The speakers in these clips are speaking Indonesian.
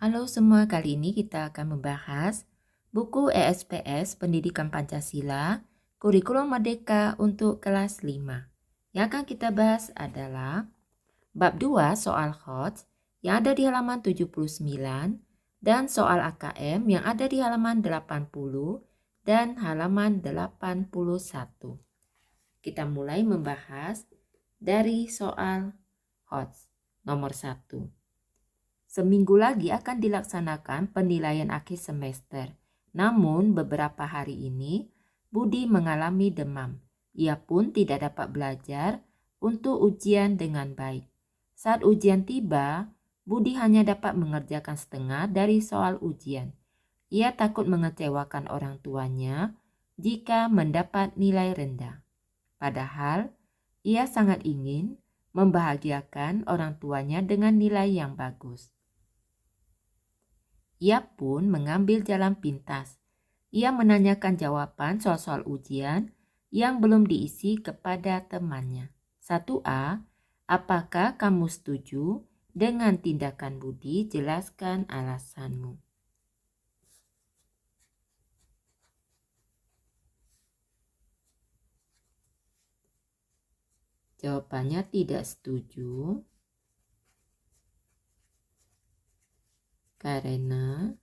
Halo semua, kali ini kita akan membahas buku ESPS Pendidikan Pancasila, Kurikulum Merdeka untuk kelas 5. Yang akan kita bahas adalah bab 2 soal HOTS yang ada di halaman 79 dan soal AKM yang ada di halaman 80 dan halaman 81. Kita mulai membahas dari soal HOTS nomor 1. Seminggu lagi akan dilaksanakan penilaian akhir semester. Namun beberapa hari ini Budi mengalami demam. Ia pun tidak dapat belajar untuk ujian dengan baik. Saat ujian tiba, Budi hanya dapat mengerjakan setengah dari soal ujian. Ia takut mengecewakan orang tuanya jika mendapat nilai rendah. Padahal ia sangat ingin membahagiakan orang tuanya dengan nilai yang bagus. Ia pun mengambil jalan pintas. Ia menanyakan jawaban soal-soal ujian yang belum diisi kepada temannya. 1A, apakah kamu setuju dengan tindakan Budi? Jelaskan alasanmu. Jawabannya tidak setuju karena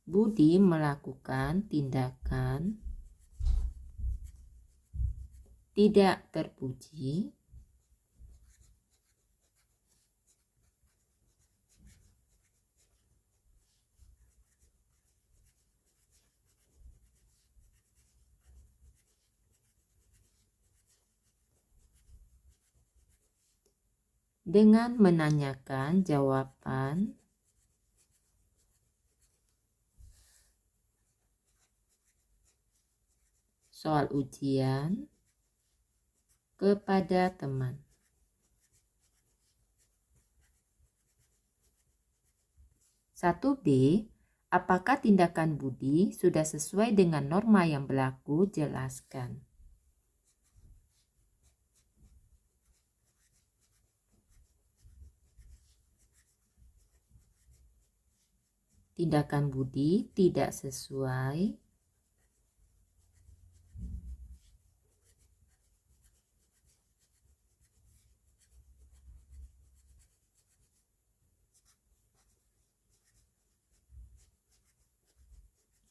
Budi melakukan tindakan tidak terpuji dengan menanyakan jawaban soal ujian kepada teman. 1B, apakah tindakan Budi sudah sesuai dengan norma yang berlaku? Jelaskan. Tindakan Budi tidak sesuai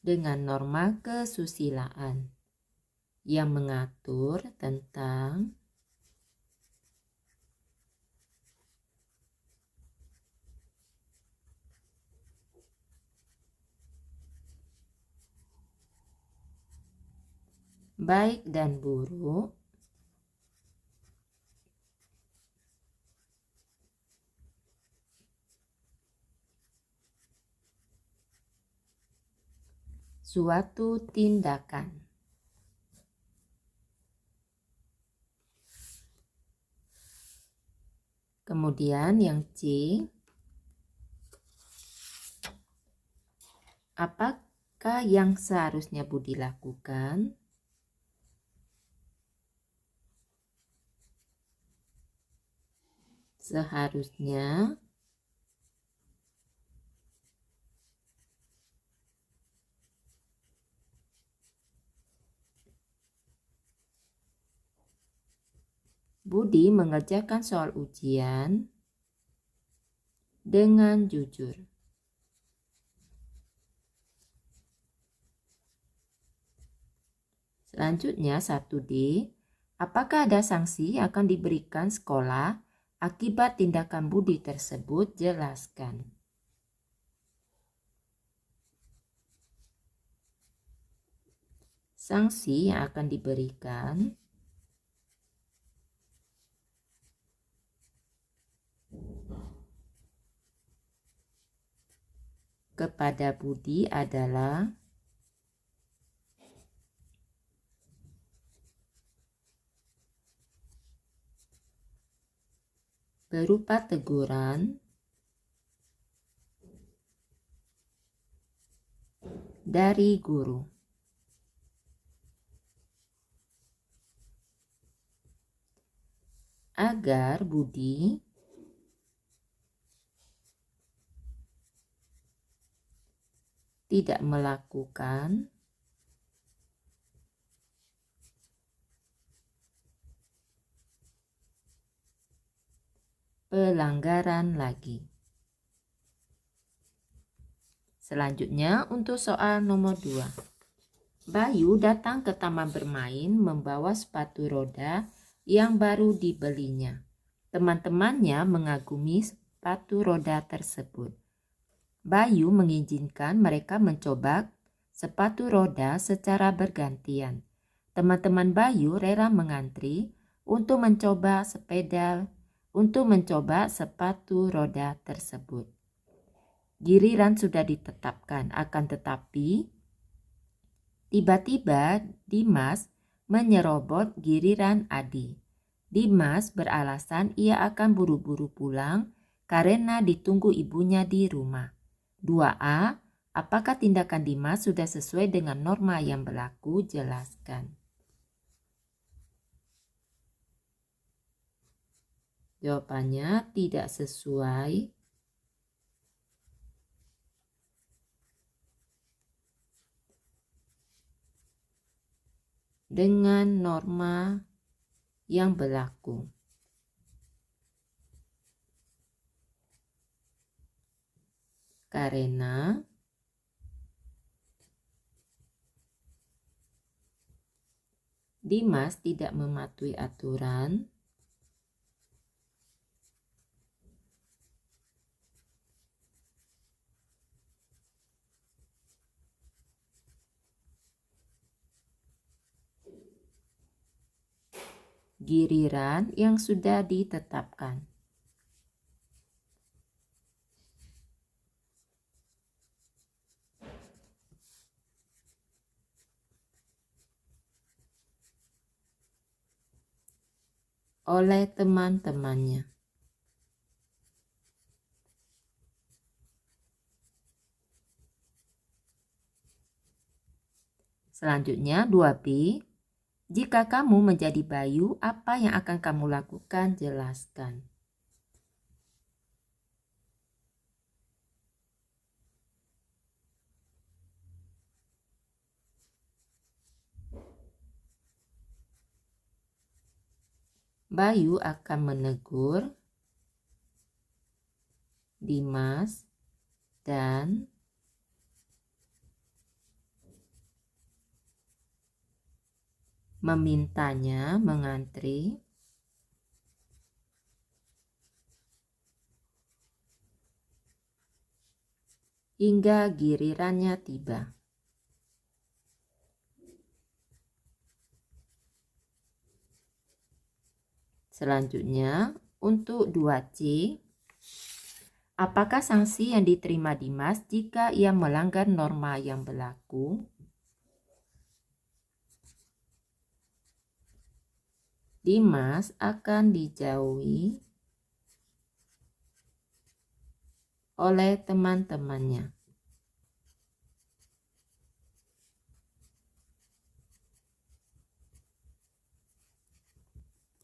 dengan norma kesusilaan yang mengatur tentang baik dan buruk, suatu tindakan. Kemudian yang C, apakah yang seharusnya Budi lakukan? Seharusnya Budi mengerjakan soal ujian dengan jujur. Selanjutnya 1D, apakah ada sanksi yang akan diberikan sekolah akibat tindakan Budi tersebut? Jelaskan. Sanksi yang akan diberikan kepada Budi adalah berupa teguran dari guru. agar Budi tidak melakukan pelanggaran lagi. Selanjutnya untuk soal nomor 2. Bayu datang ke taman bermain membawa sepatu roda yang baru dibelinya. Teman-temannya mengagumi sepatu roda tersebut. Bayu mengizinkan mereka mencoba sepatu roda secara bergantian. Teman-teman Bayu rela mengantri untuk mencoba sepatu roda tersebut. Giliran sudah ditetapkan, akan tetapi tiba-tiba Dimas menyerobot giliran Adi. Dimas beralasan ia akan buru-buru pulang karena ditunggu ibunya di rumah. 2A. Apakah tindakan Dimas sudah sesuai dengan norma yang berlaku? Jelaskan. Jawabannya tidak sesuai dengan norma yang berlaku. Karena Dimas tidak mematuhi aturan giliran yang sudah ditetapkan. Oleh teman-temannya. Selanjutnya 2B. Jika kamu menjadi Bayu, apa yang akan kamu lakukan? Jelaskan. Bayu akan menegur Dimas dan memintanya mengantri hingga gilirannya tiba. Selanjutnya untuk 2C, apakah sanksi yang diterima Dimas jika ia melanggar norma yang berlaku? Dimas akan dijauhi oleh teman-temannya.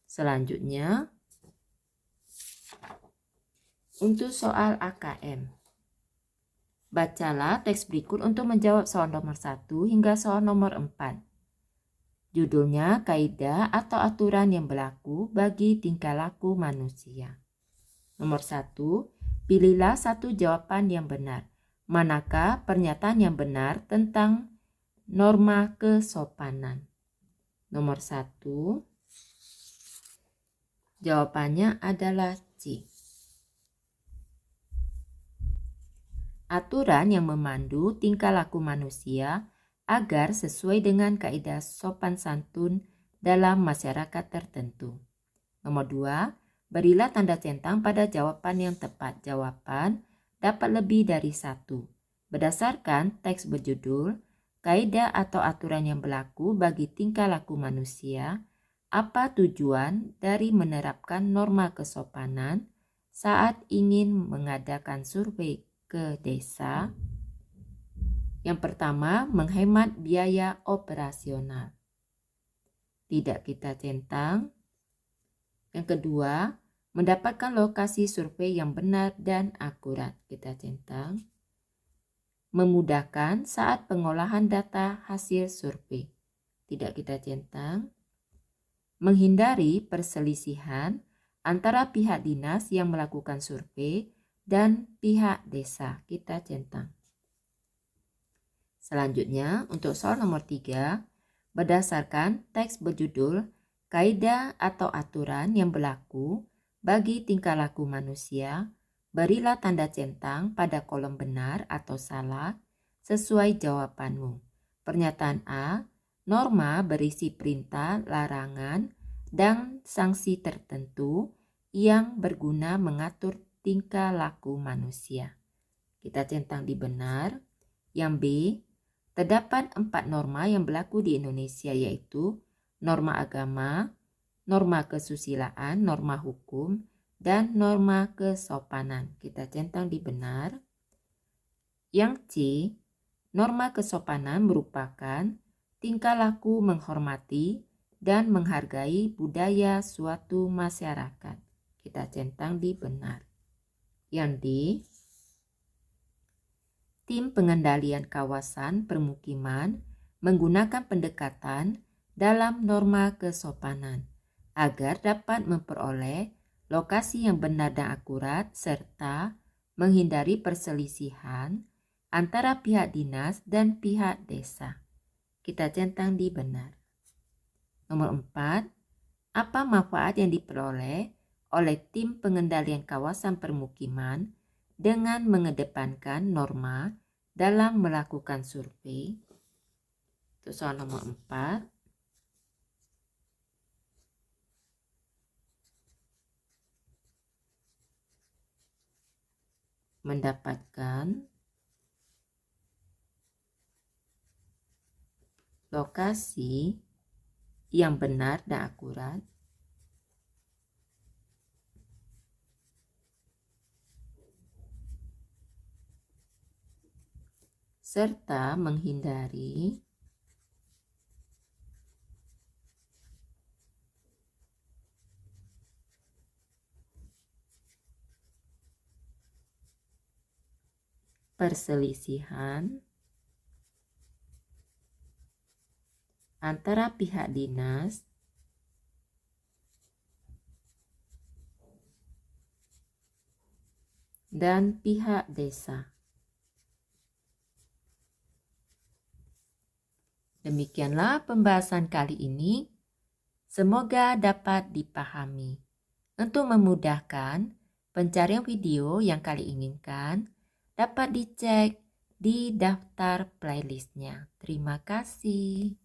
Selanjutnya, untuk soal AKM. Bacalah teks berikut untuk menjawab soal nomor 1 hingga soal nomor 4. Judulnya kaidah atau aturan yang berlaku bagi tingkah laku manusia. Nomor 1, pilihlah satu jawaban yang benar. Manakah pernyataan yang benar tentang norma kesopanan? Nomor 1, jawabannya adalah C. Aturan yang memandu tingkah laku manusia agar sesuai dengan kaidah sopan santun dalam masyarakat tertentu. Nomor 2, berilah tanda centang pada jawaban yang tepat. Jawaban dapat lebih dari satu. Berdasarkan teks berjudul, kaidah atau aturan yang berlaku bagi tingkah laku manusia, apa tujuan dari menerapkan norma kesopanan saat ingin mengadakan survei ke desa? Yang pertama, menghemat biaya operasional. Tidak kita centang. Yang kedua, mendapatkan lokasi survei yang benar dan akurat. Kita centang. Memudahkan saat pengolahan data hasil survei. Tidak kita centang. Menghindari perselisihan antara pihak dinas yang melakukan survei dan pihak desa. Kita centang. Selanjutnya, untuk soal nomor 3, berdasarkan teks berjudul Kaidah atau aturan yang berlaku bagi tingkah laku manusia, berilah tanda centang pada kolom benar atau salah sesuai jawabanmu. Pernyataan A, norma berisi perintah, larangan, dan sanksi tertentu yang berguna mengatur tingkah laku manusia. Kita centang di benar. Yang B, terdapat 4 norma yang berlaku di Indonesia, yaitu norma agama, norma kesusilaan, norma hukum, dan norma kesopanan. Kita centang di benar. Yang C, norma kesopanan merupakan tingkah laku menghormati dan menghargai budaya suatu masyarakat. Kita centang di benar. Yang D, tim pengendalian kawasan permukiman menggunakan pendekatan dalam norma kesopanan agar dapat memperoleh lokasi yang benar dan akurat serta menghindari perselisihan antara pihak dinas dan pihak desa. Kita centang di benar. Nomor 4, apa manfaat yang diperoleh oleh tim pengendalian kawasan permukiman dengan mengedepankan norma dalam melakukan survei? Itu soal nomor 4. Mendapatkan lokasi yang benar dan akurat serta menghindari perselisihan antara pihak dinas dan pihak desa. Demikianlah pembahasan kali ini. Semoga dapat dipahami. Untuk memudahkan pencarian video yang kalian inginkan, dapat dicek di daftar playlistnya. Terima kasih.